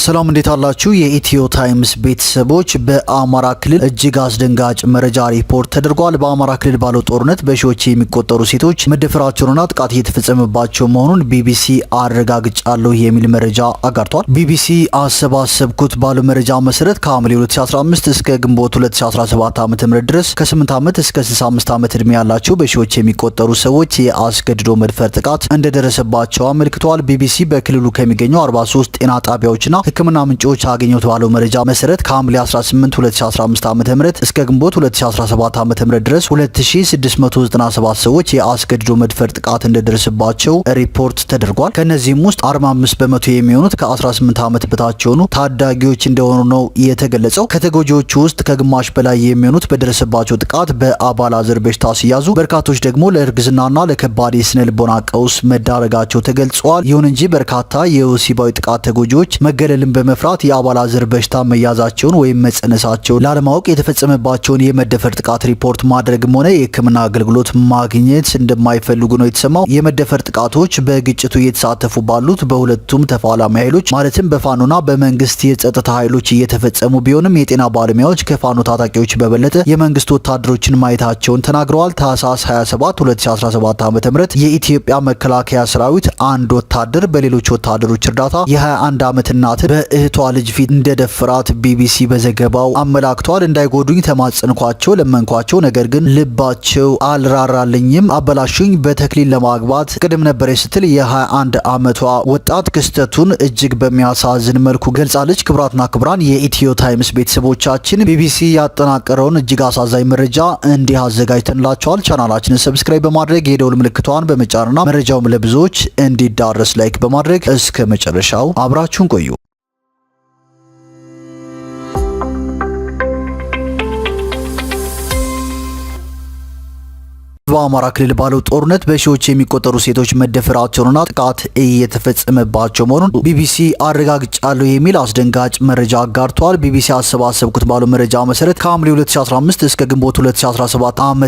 ሰላም እንዴት አላችሁ? የኢትዮ ታይምስ ቤተሰቦች በአማራ ክልል እጅግ አስደንጋጭ መረጃ ሪፖርት ተደርጓል። በአማራ ክልል ባለው ጦርነት በሺዎች የሚቆጠሩ ሴቶች መደፈራቸውንና ጥቃት እየተፈጸመባቸው መሆኑን ቢቢሲ አረጋግጫለሁ የሚል መረጃ አጋርቷል። ቢቢሲ አሰባሰብኩት ባለው መረጃ መሰረት ከሐምሌ 2015 እስከ ግንቦት 2017 ዓ.ም ድረስ ከ8 ዓመት እስከ 65 ዓመት ዕድሜ ያላቸው በሺዎች የሚቆጠሩ ሰዎች የአስገድዶ መድፈር ጥቃት እንደደረሰባቸው አመልክቷል። ቢቢሲ በክልሉ ከሚገኙ 43 ጤና ጣቢያዎችና ሕክምና ምንጮች አገኘሁት ባለው መረጃ መሰረት ከሐምሌ 18 2015 ዓ.ም እስከ ግንቦት 2017 ዓ.ም ድረስ 2697 ሰዎች የአስገድዶ መድፈር ጥቃት እንደደረሰባቸው ሪፖርት ተደርጓል። ከነዚህም ውስጥ 45 በመቶ የሚሆኑት ከ18 ዓመት በታች የሆኑ ታዳጊዎች እንደሆኑ ነው የተገለጸው። ከተጎጂዎቹ ውስጥ ከግማሽ በላይ የሚሆኑት በደረሰባቸው ጥቃት በአባላዘር በሽታ ሲያዙ፣ በርካቶች ደግሞ ለእርግዝናና ለከባድ የስነ ልቦና ቀውስ መዳረጋቸው ተገልጿል። ይሁን እንጂ በርካታ የወሲባዊ ጥቃት ተጎጂዎች መገለልን በመፍራት የአባላዘር በሽታ መያዛቸውን ወይም መጸነሳቸውን ላለማወቅ የተፈጸመባቸውን የመደፈር ጥቃት ሪፖርት ማድረግም ሆነ የሕክምና አገልግሎት ማግኘት እንደማይፈልጉ ነው የተሰማው። የመደፈር ጥቃቶች በግጭቱ እየተሳተፉ ባሉት በሁለቱም ተፋላሚ ኃይሎች ማለትም በፋኖና በመንግስት የጸጥታ ኃይሎች እየተፈጸሙ ቢሆንም የጤና ባለሙያዎች ከፋኖ ታጣቂዎች በበለጠ የመንግስት ወታደሮችን ማየታቸውን ተናግረዋል። ታህሳስ 27 2017 ዓ.ም የኢትዮጵያ መከላከያ ሰራዊት አንድ ወታደር በሌሎች ወታደሮች እርዳታ የ21 ዓመት እናት በእህቷ ልጅ ፊት እንደደፈራት ቢቢሲ በዘገባው አመላክቷል። እንዳይጎዱኝ ተማጸንኳቸው፣ ለመንኳቸው፣ ነገር ግን ልባቸው አልራራልኝም፣ አበላሹኝ፣ በተክሊል ለማግባት ቅድም ነበር ስትል የ21 ዓመቷ ወጣት ክስተቱን እጅግ በሚያሳዝን መልኩ ገልጻለች። ክቡራትና ክቡራን የኢትዮ ታይምስ ቤተሰቦቻችን ቢቢሲ ያጠናቀረውን እጅግ አሳዛኝ መረጃ እንዲህ አዘጋጅተንላቸዋል። ቻናላችንን ሰብስክራይብ በማድረግ የደውል ምልክቷን በመጫንና መረጃውም ለብዙዎች እንዲዳረስ ላይክ በማድረግ እስከ መጨረሻው አብራችሁን ቆዩ። በአማራ ክልል ባለው ጦርነት በሺዎች የሚቆጠሩ ሴቶች መደፈራቸውንና ጥቃት እየተፈጸመባቸው መሆኑን ቢቢሲ አረጋግጫለሁ የሚል አስደንጋጭ መረጃ አጋርቷል። ቢቢሲ አሰባሰብኩት ባለው መረጃ መሰረት ከሐምሌ 2015 እስከ ግንቦት 2017 ዓ.ም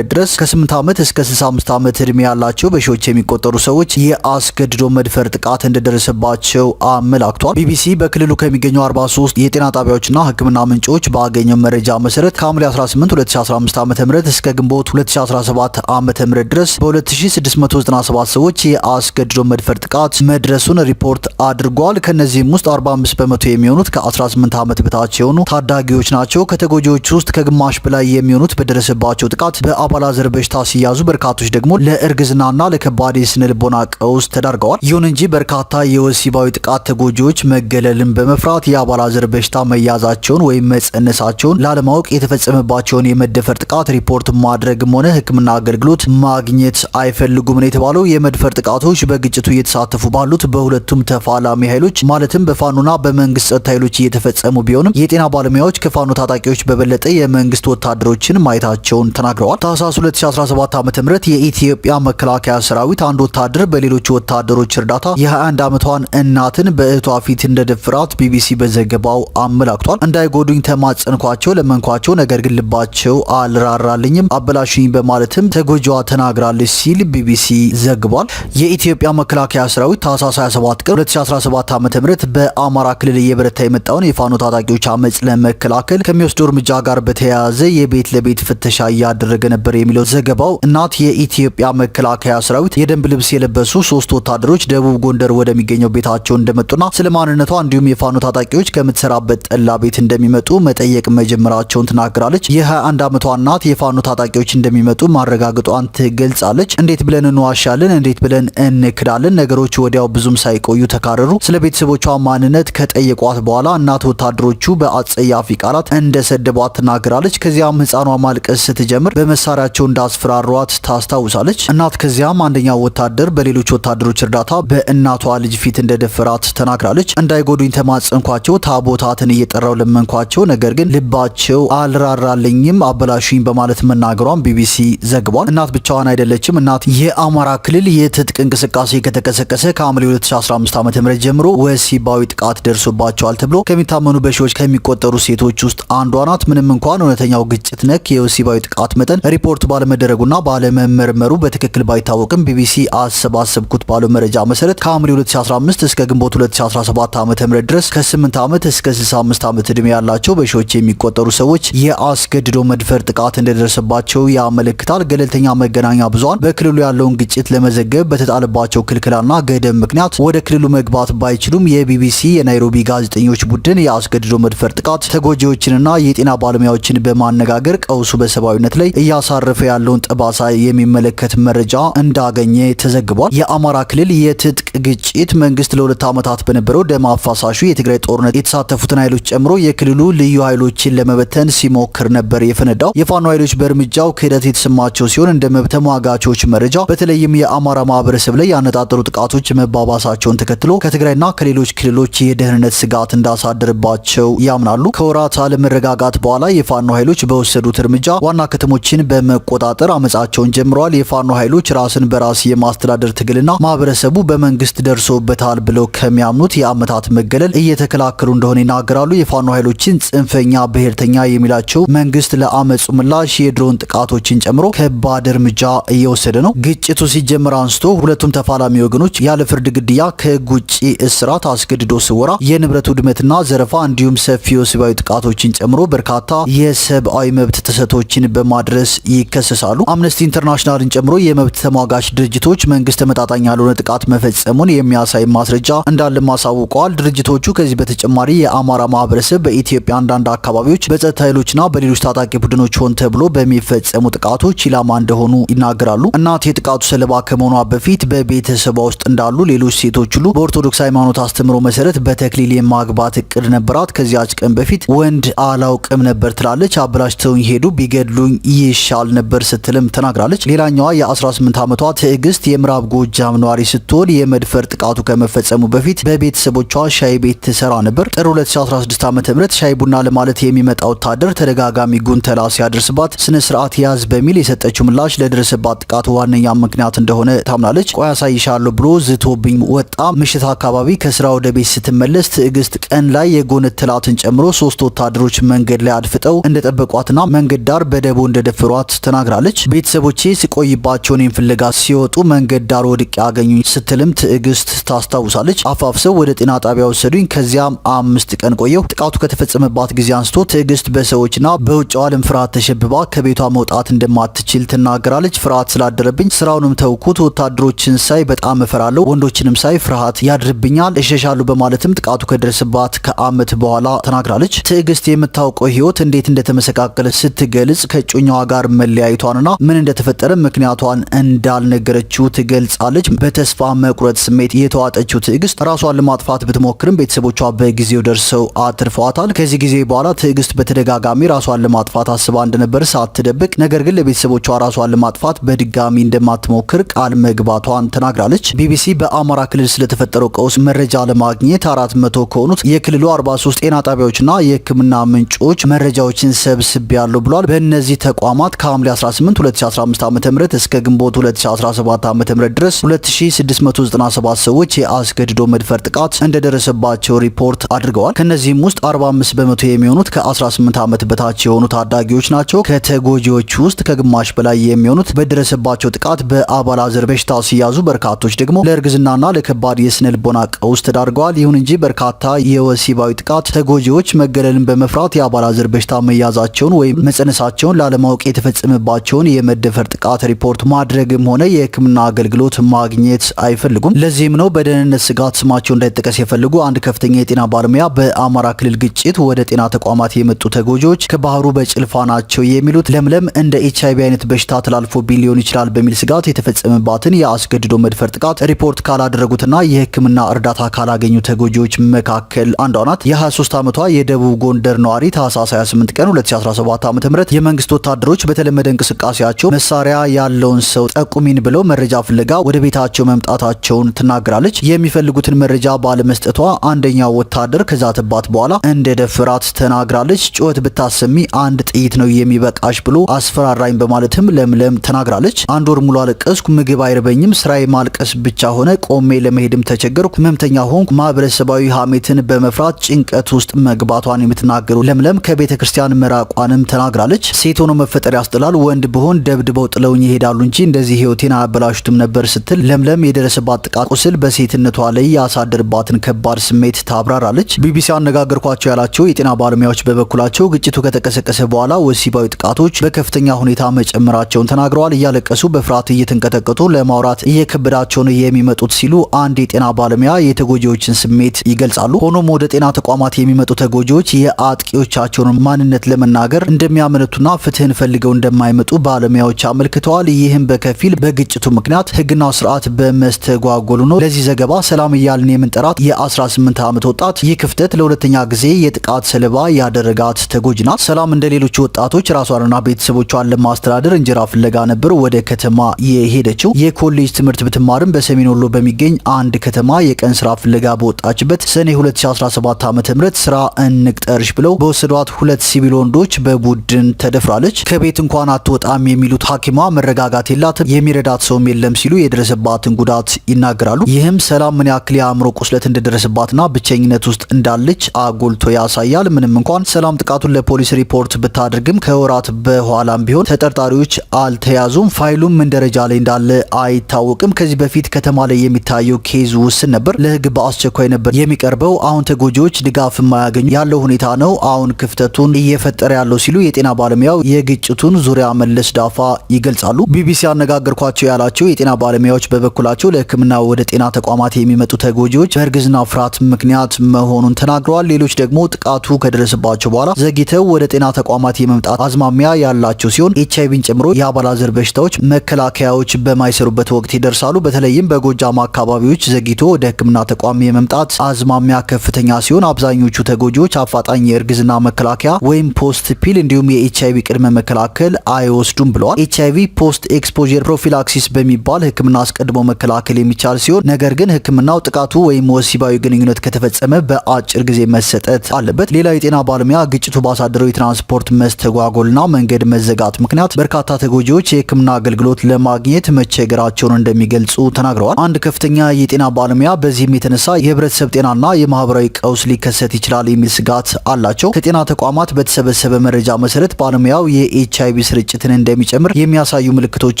ድረስ ከ8 ዓመት እስከ 65 ዓመት ዕድሜ ያላቸው በሺዎች የሚቆጠሩ ሰዎች የአስገድዶ መድፈር ጥቃት እንደደረሰባቸው አመላክቷል። ቢቢሲ በክልሉ ከሚገኙ 43 የጤና ጣቢያዎችና ሕክምና ምንጮች ባገኘው መረጃ መሰረት ከሐምሌ 18 2015 ዓ.ም እስከ ግንቦት 2017 ዓመተ ምህረት ድረስ በ2697 ሰዎች የአስገድዶ መድፈር ጥቃት መድረሱን ሪፖርት አድርጓል። ከነዚህም ውስጥ 45 በመቶ የሚሆኑት ከ18 ዓመት በታች የሆኑ ታዳጊዎች ናቸው። ከተጎጂዎች ውስጥ ከግማሽ በላይ የሚሆኑት በደረሰባቸው ጥቃት በአባላዘር በሽታ ሲያዙ፣ በርካቶች ደግሞ ለእርግዝናና ለከባድ የስነ ልቦና ቀውስ ተዳርገዋል። ይሁን እንጂ በርካታ የወሲባዊ ጥቃት ተጎጂዎች መገለልን በመፍራት የአባላዘር በሽታ መያዛቸውን ወይም መጸነሳቸውን ላለማወቅ የተፈጸመባቸውን የመደፈር ጥቃት ሪፖርት ማድረግም ሆነ ሕክምና አገልግሎት ማግኘት አይፈልጉም ነው የተባለው። የመድፈር ጥቃቶች በግጭቱ እየተሳተፉ ባሉት በሁለቱም ተፋላሚ ኃይሎች ማለትም በፋኖና በመንግስት ጸጥታ ኃይሎች እየተፈጸሙ ቢሆንም የጤና ባለሙያዎች ከፋኖ ታጣቂዎች በበለጠ የመንግስት ወታደሮችን ማየታቸውን ተናግረዋል። ታህሳስ 2017 ዓ.ም የኢትዮጵያ መከላከያ ሰራዊት አንድ ወታደር በሌሎች ወታደሮች እርዳታ የ21 ዓመቷን እናትን በእህቷ ፊት እንደደፈራት ቢቢሲ በዘገባው አመላክቷል። እንዳይጎዱኝ ተማጸንኳቸው፣ ለመንኳቸው፣ ነገር ግን ልባቸው አልራራልኝም፣ አበላሹኝ በማለትም ተጎጂዋ ተናግራለች ሲል ቢቢሲ ዘግቧል። የኢትዮጵያ መከላከያ ሰራዊት ታህሳስ 27 ቀን 2017 ዓ.ም በአማራ ክልል እየበረታ የመጣውን የፋኖ ታጣቂዎች አመጽ ለመከላከል ከሚወስደው እርምጃ ጋር በተያያዘ የቤት ለቤት ፍተሻ እያደረገ ነበር የሚለው ዘገባው እናት የኢትዮጵያ መከላከያ ሰራዊት የደንብ ልብስ የለበሱ 3 ወታደሮች ደቡብ ጎንደር ወደሚገኘው ቤታቸው እንደመጡና ስለ ማንነቷ እንዲሁም የፋኖ ታጣቂዎች ከምትሰራበት ጠላ ቤት እንደሚመጡ መጠየቅ መጀመራቸውን ተናግራለች። የ21 ዓመቷ እናት የፋኖ ታጣቂዎች እንደሚመጡ ማረጋገጧን ትገልጻለች። እንዴት ብለን እንዋሻለን? እንዴት ብለን እንክዳለን? ነገሮች ወዲያው ብዙም ሳይቆዩ ተካረሩ። ስለ ቤተሰቦቿ ማንነት ከጠየቋት በኋላ እናት ወታደሮቹ በአጸያፊ ቃላት እንደሰደቧት ትናገራለች። ከዚያም ህፃኗ ማልቀስ ስትጀምር በመሳሪያቸው እንዳስፈራሯት ታስታውሳለች። እናት ከዚያም አንደኛው ወታደር በሌሎች ወታደሮች እርዳታ በእናቷ ልጅ ፊት እንደደፈራት ተናግራለች። እንዳይጎዱኝ ተማጸንኳቸው፣ ታቦታትን እየጠራው ለመንኳቸው፣ ነገር ግን ልባቸው አልራራልኝም፣ አበላሹኝ በማለት መናገሯን ቢቢሲ ዘግቧል። ተዘግቧል። እናት ብቻዋን አይደለችም። እናት የአማራ ክልል የትጥቅ እንቅስቃሴ ከተቀሰቀሰ ከሐምሌ 2015 ዓ.ም ጀምሮ ወሲባዊ ጥቃት ደርሶባቸዋል ተብሎ ከሚታመኑ በሺዎች ከሚቆጠሩ ሴቶች ውስጥ አንዷ ናት። ምንም እንኳን እውነተኛው ግጭት ነክ የወሲባዊ ጥቃት መጠን ሪፖርት ባለመደረጉና ባለመመርመሩ በትክክል ባይታወቅም ቢቢሲ አሰባሰብኩት ባለው መረጃ መሰረት ከሐምሌ 2015 እስከ ግንቦት 2017 ዓ.ም ድረስ ከ8 ዓመት እስከ 65 ዓመት ዕድሜ ያላቸው በሺዎች የሚቆጠሩ ሰዎች የአስገድዶ መድፈር ጥቃት እንደደረሰባቸው ያመለክታል። ገለልተኛ መገናኛ ብዙሃን በክልሉ ያለውን ግጭት ለመዘገብ በተጣለባቸው ክልከላና ገደብ ምክንያት ወደ ክልሉ መግባት ባይችሉም የቢቢሲ የናይሮቢ ጋዜጠኞች ቡድን የአስገድዶ መድፈር ጥቃት ተጎጂዎችንና የጤና ባለሙያዎችን በማነጋገር ቀውሱ በሰብአዊነት ላይ እያሳረፈ ያለውን ጠባሳ የሚመለከት መረጃ እንዳገኘ ተዘግቧል። የአማራ ክልል የትጥቅ ግጭት መንግስት ለ2 ዓመታት በነበረው ደም አፋሳሹ የትግራይ ጦርነት የተሳተፉትን ኃይሎች ጨምሮ የክልሉ ልዩ ኃይሎችን ለመበተን ሲሞክር ነበር የፈነዳው። የፋኖ ኃይሎች በእርምጃው ክህደት የተሰማቸው ሲሆን እንደ መብት ተሟጋቾች መረጃ በተለይም የአማራ ማህበረሰብ ላይ ያነጣጠሩ ጥቃቶች መባባሳቸውን ተከትሎ ከትግራይና ከሌሎች ክልሎች የደህንነት ስጋት እንዳሳደረባቸው ያምናሉ። ከወራት አለመረጋጋት በኋላ የፋኖ ኃይሎች በወሰዱት እርምጃ ዋና ከተሞችን በመቆጣጠር አመጻቸውን ጀምረዋል። የፋኖ ኃይሎች ራስን በራስ የማስተዳደር ትግልና ማህበረሰቡ በመንግስት ደርሶበታል ብለው ከሚያምኑት የአመታት መገለል እየተከላከሉ እንደሆነ ይናገራሉ። የፋኖ ኃይሎችን ጽንፈኛ ብሔርተኛ የሚላቸው መንግስት ለአመጹ ምላሽ የድሮን ጥቃቶችን ጨምሮ ከባድ እርምጃ እየወሰደ ነው። ግጭቱ ሲጀምር አንስቶ ሁለቱም ተፋላሚ ወገኖች ያለ ፍርድ ግድያ፣ ከህግ ውጪ እስራት፣ አስገድዶ ስወራ፣ የንብረት ውድመትና ዘረፋ እንዲሁም ሰፊ ወሲባዊ ጥቃቶችን ጨምሮ በርካታ የሰብአዊ መብት ጥሰቶችን በማድረስ ይከሰሳሉ። አምነስቲ ኢንተርናሽናልን ጨምሮ የመብት ተሟጋች ድርጅቶች መንግስት ተመጣጣኝ ያልሆነ ጥቃት መፈጸሙን የሚያሳይ ማስረጃ እንዳለም አሳውቀዋል። ድርጅቶቹ ከዚህ በተጨማሪ የአማራ ማህበረሰብ በኢትዮጵያ አንዳንድ አካባቢዎች በጸጥታ ኃይሎችና በሌሎች ታጣቂ ቡድኖች ሆን ተብሎ በሚፈጸሙ ጥቃቶች ኢላማ እንደሆኑ ይናገራሉ። እናት የጥቃቱ ሰለባ ከመሆኗ በፊት በቤተሰቧ ውስጥ እንዳሉ ሌሎች ሴቶች ሁሉ በኦርቶዶክስ ሃይማኖት አስተምሮ መሰረት በተክሊል የማግባት እቅድ ነበራት። ከዚያች ቀን በፊት ወንድ አላውቅም ነበር ትላለች። አበላሽተውኝ ሄዱ፣ ቢገድሉኝ ይሻል ነበር ስትልም ተናግራለች። ሌላኛዋ የ18 ዓመቷ ትዕግስት የምዕራብ ጎጃም ነዋሪ ስትሆን የመድፈር ጥቃቱ ከመፈጸሙ በፊት በቤተሰቦቿ ሻይ ቤት ትሰራ ነበር። ጥር 2016 ዓ.ም ሻይ ቡና ለማለት የሚመጣ ወታደር ተደጋጋሚ ጉንተላ ሲያደርስባት ስነ ስርዓት ያዝ በሚል የሰጠችው ምላሽ ለደረሰባት ጥቃት ዋነኛ ምክንያት እንደሆነ ታምናለች። ቆይ አሳይሻለሁ ብሎ ዝቶብኝ ወጣ። ምሽት አካባቢ ከስራ ወደ ቤት ስትመለስ ትዕግስት ቀን ላይ የጎነተላትን ጨምሮ 3 ወታደሮች መንገድ ላይ አድፍጠው እንደጠበቋትና መንገድ ዳር በደቦ እንደደፈሯት ተናግራለች። ቤተሰቦቼ ሲቆይባቸው እኔን ፍለጋ ሲወጡ መንገድ ዳር ወድቄ ያገኙኝ ስትልም ትዕግስት ታስታውሳለች። አፋፍሰው ወደ ጤና ጣቢያ ወሰዱኝ። ከዚያም 5 ቀን ቆየው። ጥቃቱ ከተፈጸመባት ጊዜ አንስቶ ትዕግስት በሰዎችና በውጭ ዓለም ፍርሃት ተሸብባ ከቤቷ መውጣት እንደማትችል ትናገራለች። ፍርሃት ስላደረብኝ ስራውንም ተውኩት። ወታደሮችን ሳይ በጣም እፈራለሁ፣ ወንዶችንም ሳይ ፍርሃት ያድርብኛል፣ እሸሻለሁ በማለትም ጥቃቱ ከደረሰባት ከዓመት በኋላ ተናግራለች። ትዕግስት የምታውቀው ህይወት እንዴት እንደተመሰቃቀለ ስትገልጽ ከእጮኛዋ ጋር መለያየቷንና ምን እንደተፈጠረ ምክንያቷን እንዳልነገረችው ትገልጻለች። በተስፋ መቁረጥ ስሜት የተዋጠችው ትዕግስት ራሷን ለማጥፋት ብትሞክርም ቤተሰቦቿ በጊዜው ደርሰው አትርፈዋታል። ከዚህ ጊዜ በኋላ ትዕግስት በተደጋጋሚ ራሷን ለማጥፋት አስባ እንደነበር ሳትደብቅ፣ ነገር ግን ለቤተሰቦቿ ራሷን ለማጥፋት በድጋሚ እንደማትሞክር ቃል መግባቷን ተናግራለች። ቢቢሲ በአማራ ክልል ስለተፈጠረው ቀውስ መረጃ ለማግኘት 400 ከሆኑት የክልሉ 43 ጤና ጣቢያዎችና የሕክምና ምንጮች መረጃዎችን ሰብስቤያለሁ ብሏል። በእነዚህ ተቋማት ከሐምሌ 18 2015 ዓ.ም እስከ ግንቦት 2017 ዓ.ም ድረስ 2697 ሰዎች የአስገድዶ መድፈር ጥቃት እንደደረሰባቸው ሪፖርት አድርገዋል። ከነዚህም ውስጥ 45 በመቶ የሚሆኑት ከ18 ዓመት በታች የሆኑ ታዳጊዎች ናቸው። ከተጎጂዎች ውስጥ ከግማሽ በላይ የሚሆኑት በደረሰባቸው ጥቃት በአባላዘር በሽታ ሲያዙ፣ በርካቶች ደግሞ ለእርግዝናና ለከባድ የስነ ልቦና ቀውስ ተዳርገዋል። ይሁን እንጂ በርካታ የወሲባዊ ጥቃት ተጎጂዎች መገለልን በመፍራት የአባላዘር በሽታ መያዛቸውን ወይም መጸነሳቸውን ላለማወቅ የተፈጸመባቸውን የመደፈር ጥቃት ሪፖርት ማድረግም ሆነ የሕክምና አገልግሎት ማግኘት አይፈልጉም። ለዚህም ነው በደህንነት ስጋት ስማቸው እንዳይጠቀስ የፈልጉ አንድ ከፍተኛ የጤና ባለሙያ በአማራ ክልል ግጭት ወደ ጤና ተቋማት የመጡ ተጎጂዎች ከባህሩ በጭልፋ ናቸው የሚሉት። ለምለም እንደ HIV አይነት በሽታ ተላልፎ ሊሆን ይችላል በሚል ስጋት የተፈጸመባትን የአስገድዶ መድፈር ጥቃት ሪፖርት ካላደረጉትና የሕክምና እርዳታ ካላገኙ ተጎጂዎች መካከል አንዷ ናት። የ23 ዓመቷ የደቡብ ጎንደር ነዋሪ ታህሳስ 28 ቀን 2017 ዓ.ም የመንግስት ወታደሮች በተለመደ እንቅስቃሴያቸው መሳሪያ ያለውን ሰው ጠቁሚን ብለው መረጃ ፍለጋ ወደ ቤታቸው መምጣታቸውን ትናገራለች። የሚፈልጉትን መረጃ ባለመስጠቷ አንደኛው ወታደር ከዛተባት በኋላ እንደደፈራት ተናግራለች። ጩኸት ብታሰሚ አንድ ጥይት ነው የሚበቃሽ ብሎ አስፈራራኝ በማለትም እንደሚያደርጋትም ለምለም ተናግራለች። አንድ ወር ሙሉ አለቀስኩ፣ ምግብ አይርበኝም፣ ስራዬ ማልቀስ ብቻ ሆነ፣ ቆሜ ለመሄድም ተቸገርኩ፣ ህመምተኛ ሆንኩ። ማህበረሰባዊ ሀሜትን በመፍራት ጭንቀት ውስጥ መግባቷን የምትናገረው ለምለም ከቤተ ክርስቲያን መራቋንም ተናግራለች። ሴት ሆኖ መፈጠር ያስጥላል፣ ወንድ ብሆን ደብድበው ጥለውኝ ይሄዳሉ እንጂ እንደዚህ ህይወቴን አያበላሹትም ነበር ስትል ለምለም የደረሰባት ጥቃት ቁስል በሴትነቷ ላይ ያሳደርባትን ከባድ ስሜት ታብራራለች። ቢቢሲ አነጋገርኳቸው ያላቸው የጤና ባለሙያዎች በበኩላቸው ግጭቱ ከተቀሰቀሰ በኋላ ወሲባዊ ጥቃቶች በከፍተኛ ሁኔታ መጨመራቸውን ተናግረዋል። እያለቀሱ በፍርሃት እየተንቀጠቀጡ ለማውራት እየከበዳቸው ነው የሚመጡት ሲሉ አንድ የጤና ባለሙያ የተጎጂዎችን ስሜት ይገልጻሉ። ሆኖም ወደ ጤና ተቋማት የሚመጡ ተጎጂዎች የአጥቂዎቻቸውን ማንነት ለመናገር እንደሚያመነቱና ፍትህን ፈልገው እንደማይመጡ ባለሙያዎች አመልክተዋል። ይህም በከፊል በግጭቱ ምክንያት ህግና ስርዓት በመስተጓጎሉ ነው። ለዚህ ዘገባ ሰላም እያልን የምንጠራት የ18 ዓመት ወጣት ይህ ክፍተት ለሁለተኛ ጊዜ የጥቃት ሰለባ ያደረጋት ተጎጂ ናት። ሰላም እንደ ሌሎች ወጣቶች ራሷንና ቤተሰቦቿን ለማስተዳደር እንጀራ ፍለጋ ነበር ወደ ከተማ የሄደችው። የኮሌጅ ትምህርት ብትማርም በሰሜን ወሎ በሚገኝ አንድ ከተማ የቀን ስራ ፍለጋ በወጣችበት ሰኔ 2017 ዓ.ም ስራ እንቅጠርሽ ብለው በወሰዷት ሁለት ሲቪል ወንዶች በቡድን ተደፍራለች። ከቤት እንኳን አትወጣም የሚሉት ሐኪሟ መረጋጋት የላትም፣ የሚረዳት ሰውም የለም ሲሉ የደረሰባትን ጉዳት ይናገራሉ። ይህም ሰላም ምን ያክል የአእምሮ ቁስለት እንደደረሰባትና ብቸኝነት ውስጥ እንዳለች አጎልቶ ያሳያል። ምንም እንኳን ሰላም ጥቃቱን ለፖሊስ ሪፖርት ብታደርግም ከወራት በኋላም ቢሆን ተጠርጣሪዎች አልተያዙም። ፋይሉም ምን ደረጃ ላይ እንዳለ አይታወቅም። ከዚህ በፊት ከተማ ላይ የሚታየው ኬዝ ውስን ነበር፣ ለህግ በአስቸኳይ ነበር የሚቀርበው። አሁን ተጎጂዎች ድጋፍ የማያገኙ ያለው ሁኔታ ነው አሁን ክፍተቱን እየፈጠረ ያለው ሲሉ የጤና ባለሙያው የግጭቱን ዙሪያ መለስ ዳፋ ይገልጻሉ። ቢቢሲ ያነጋገርኳቸው ያላቸው የጤና ባለሙያዎች በበኩላቸው ለህክምና ወደ ጤና ተቋማት የሚመጡ ተጎጂዎች በእርግዝና ፍርሃት ምክንያት መሆኑን ተናግረዋል። ሌሎች ደግሞ ጥቃቱ ከደረሰባቸው በኋላ ዘግይተው ወደ ጤና ተቋማት የመምጣት አዝማሚያ ያላቸው ሲሆን ኤችአይቪን ጨምሮ የአባላዘር በሽታዎች መከላከያዎች በማይሰሩበት ወቅት ይደርሳሉ። በተለይም በጎጃም አካባቢዎች ዘግይቶ ወደ ህክምና ተቋም የመምጣት አዝማሚያ ከፍተኛ ሲሆን አብዛኞቹ ተጎጂዎች አፋጣኝ የእርግዝና መከላከያ ወይም ፖስት ፒል እንዲሁም የኤችአይቪ ቅድመ መከላከል አይወስዱም ብለዋል። ኤችአይቪ ፖስት ኤክስፖዠር ፕሮፊላክሲስ በሚባል ህክምና አስቀድሞ መከላከል የሚቻል ሲሆን ነገር ግን ህክምናው ጥቃቱ ወይም ወሲባዊ ግንኙነት ከተፈጸመ በአጭር ጊዜ መሰጠት አለበት። ሌላ የጤና ባለሙያ ግጭቱ ባሳደረው የትራንስፖርት መስተጓጎልና መንገድ መዘጋት ምክንያት በርካታ ተጎጂዎች የህክምና አገልግሎት ለማግኘት መቸገራቸውን እንደሚገልጹ ተናግረዋል። አንድ ከፍተኛ የጤና ባለሙያ በዚህም የተነሳ የህብረተሰብ ጤናና የማህበራዊ ቀውስ ሊከሰት ይችላል የሚል ስጋት አላቸው። ከጤና ተቋማት በተሰበሰበ መረጃ መሰረት ባለሙያው የኤችአይቪ ስርጭትን እንደሚጨምር የሚያሳዩ ምልክቶች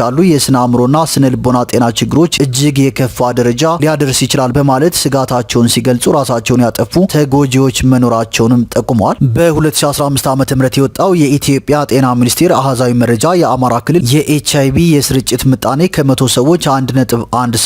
አሉ። የስነ አእምሮና ስነ ልቦና ጤና ችግሮች እጅግ የከፋ ደረጃ ሊያደርስ ይችላል በማለት ስጋታቸውን ሲገልጹ ራሳቸውን ያጠፉ ተጎጂዎች መኖራቸውንም ጠቁመዋል። በ2015 ዓ.ም የወጣው የኢትዮጵያ ጤና ሚኒስቴር አሃዛዊ መረጃ የአማራ ክልል የኤችአይቪ የስርጭት ምጣኔ ከ100 ሰዎች 1.1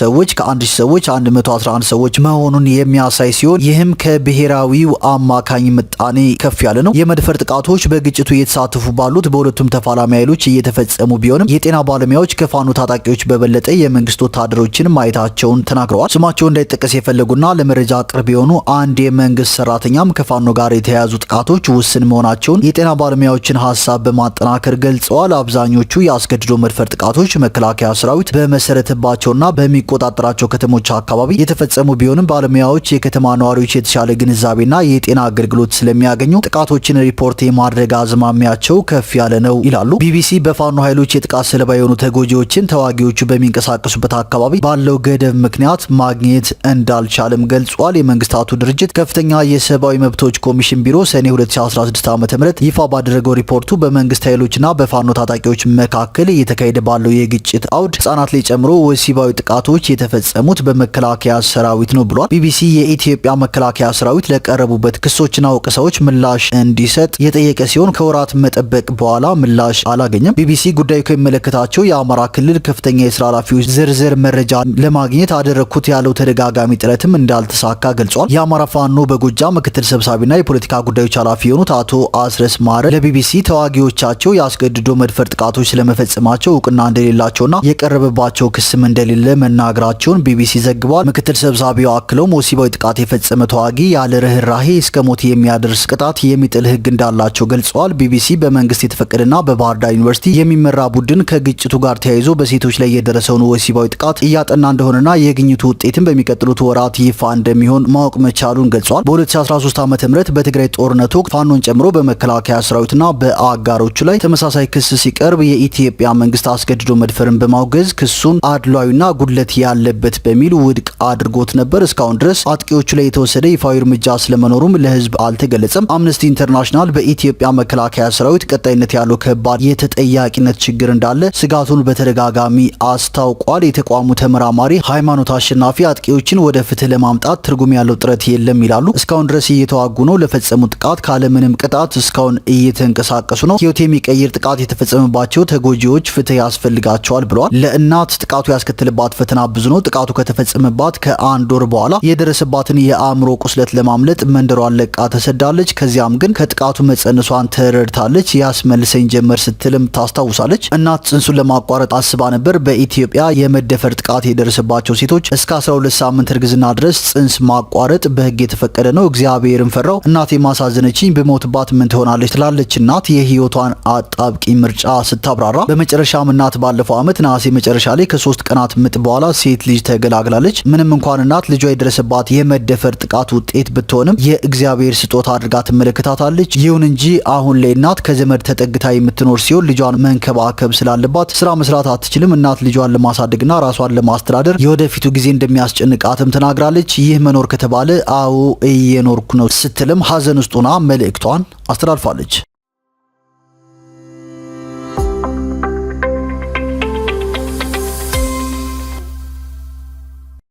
ሰዎች ከ1000 ሰዎች 111 ሰዎች መሆኑን የሚያሳይ ሲሆን ይህም ከብሔራዊው አማካኝ ምጣኔ ከፍ ያለ ነው። የመድፈር ጥቃቶች በግጭቱ እየተሳተፉ ባሉት በሁለቱም ተፋላሚ ኃይሎች እየተፈጸሙ ቢሆንም የጤና ባለሙያዎች ከፋኖ ታጣቂዎች በበለጠ የመንግስት ወታደሮችን ማየታቸውን ተናግረዋል። ስማቸው እንዳይጠቀስ የፈለጉና ለመረጃ ቅርብ የሆኑ አንድ የመንግስት ሰራተኛም ከፋኖ ጋር የተያያዙ ጥቃቶች ውስን መሆናቸውን የጤና ባለሙያዎችን ሀሳብ በማጠናከር ገልጸዋል። አብዛኞቹ የአስገድዶ መድፈር ጥቃቶች መከላከያ ሰራዊት በመሰረተባቸውና በሚቆጣጠራቸው ከተሞች አካባቢ የተፈጸሙ ቢሆንም ባለሙያዎች የከተማ ነዋሪዎች የተሻለ ግንዛቤና የጤና አገልግሎት ስለሚያገኙ ጥቃቶችን ሪፖርት የማድረግ አዝማሚያቸው ከፍ ያለ ነው ይላሉ። ቢቢሲ በፋኖ ኃይሎች የጥቃት ሰለባ የሆኑ ተጎጂዎችን ተዋጊዎቹ በሚንቀሳቀሱበት አካባቢ ባለው ገደብ ምክንያት ማግኘት እንዳልቻለም ገልጿል። የመንግስታቱ ድርጅት ከፍተኛ የሰብአዊ መብቶች ኮሚሽን ቢሮ ሰኔ 2016 ዓ.ም ይፋ ባደረገው ሪፖርቱ በመንግስት ኃይሎችና በፋኖ ታጣቂዎች መካከል እየተካሄደ ባለው የግጭት አውድ ህጻናት ላይ ጨምሮ ወሲባዊ ጥቃቶች የተፈጸሙት በመከላከያ ሰራዊት ነው ብሏል። ቢቢሲ የኢትዮጵያ መከላከያ ሰራዊት ለቀረቡበት ክሶችና ወቀሳዎች ምላሽ እንዲሰጥ የጠየቀ ሲሆን ከወራት መጠበቅ በኋላ ምላሽ አላገኘም። ቢቢሲ ጉዳዩ ከሚመለከታቸው የአማራ ክልል ከፍተኛ የስራ ኃላፊዎች ዝርዝር መረጃ ለማግኘት አደረግኩት ያለው ተደጋጋሚ ጥረትም እንዳልተሳካ ገልጿል። የአማራ ፋኖ በጎጃም ምክትል ሰብሳቢና የፖለቲካ ጉዳዮች ኃላፊ የሆኑት አቶ አስረስ ማረ ለቢቢሲ ተዋጊዎቻቸው ያስገድዶ መድፈር ጥቃቶች ስለመፈጸማቸው እውቅና እንደሌላቸውና የቀረበባቸው ክስም እንደሌለ መናገራቸውን ቢቢሲ ዘግቧል። ምክትል ሰብሳቢው አክለውም ወሲባዊ ጥቃት የፈጸመ ተዋጊ ያለ ርህራሄ እስከ ሞት የሚያደርስ ቅጣት የሚጥል ህግ እንዳላቸው ገልጸዋል። ቢቢሲ በመንግስት የተፈቀደና በባህር ዳር ዩኒቨርሲቲ የሚመራ ቡድን ከግጭቱ ጋር ተያይዞ በሴቶች ላይ የደረሰውን ወሲባዊ ጥቃት እያጠና እንደሆነና የግኝቱ ውጤትን በሚቀጥሉት ወራት ይፋ እንደሚሆን ማወቅ መቻሉን ገልጿል። በ2013 ዓ.ም በትግራይ ጦርነት ወቅት ፋኖን ጨምሮ በመከላከያ ሰራዊትና በአጋሮቹ ላይ ተመሳሳይ ክስ ሲቀርብ የኢትዮጵያ መንግስት አስገድዶ መድፈርን በማውገዝ ክሱን አድሏዊና ጉድለት ያለበት በሚል ውድቅ አድርጎት ነበር። እስካሁን ድረስ አጥቂዎቹ ላይ የተወሰደ ይፋዊ እርምጃ ስለመኖሩም ለህዝብ አልተገለጸም። አምነስቲ ኢንተርናሽናል በኢትዮጵያ መከላከያ ሰራዊት ቀጣይነት ያለው ከባድ የተጠያቂነት ችግር እንዳለ ስጋቱን በተደጋጋሚ አስታውቋል። የተቋሙ ተመራማሪ ሃይማኖት አሸናፊ አጥቂዎችን ወደ ፍትህ ለማምጣት ትርጉም ያለው ጥረት የለም ይላሉ። እስካሁን ድረስ እየተዋጉ ነው። ለፈጸሙ ጥቃት ካለምንም ቅጣት እስካሁን እየተንቀሳቀሱ ነው። ህይወት የሚቀይር ጥቃት የተፈጸመባቸው ተጎጂዎች ፍትህ ያስፈልጋቸዋል ብለዋል። ለእናት ጥቃቱ ያስከተለባት ፈተና ብዙ ነው። ጥቃቱ ከተፈጸመባት ከአንድ ወር በኋላ የደረሰባትን የአእምሮ ቁስለት ለማምለጥ መንደሯን ለቃ ተሰዳለች። ከዚያም ግን ከጥቃቱ መጸነሷን ተረድታለች። ያስመልሰኝ ጀመር ስትልም ታስታውሳለች። እናት ጽንሱን ለማቋረጥ አስባ ነበር። በኢትዮጵያ የመደፈር ጥቃት የደረሰባቸው ሴቶች እስከ 12 ሳምንት እርግዝና ድረስ ጽንስ ማቋረጥ በህግ የተፈቀደ ነው። እግዚአብሔርን ፈራው። እናቴ ማሳዘነችኝ፣ በሞትባት ምን ትሆናለች ትላለች እናት የህይወቷን አጣብቂ ምርጫ ስታብራራ። በመጨረሻም እናት ባለፈው ዓመት ነሐሴ መጨረሻ ላይ ከ3 ቀናት ምጥ በኋላ ሴት ልጅ ተገላግላለች። ምንም እንኳን እናት ልጇ የደረሰባት የመደፈር ጥቃት ውጤት ብትሆንም የእግዚአብሔር ስጦታ አድርጋ ትመለከታታለች። ይሁን እንጂ አሁን ላይ እናት ከዘመድ ተጠግታ የምትኖር ሲሆን ልጇን መንከባከብ ስላለባት ስራ መስራት አትችልም። እናት ልጇን ለማሳደግና ራሷን ለማስተዳደር የወደፊቱ ጊዜ እንደሚያስጨንቃትም ተናግራለች። ይህ መኖር ከተባለ አዎ እየኖርኩ ነው ስትልም ሀዘን ውስጥ ሆና መልእክቷን አስተላልፋለች።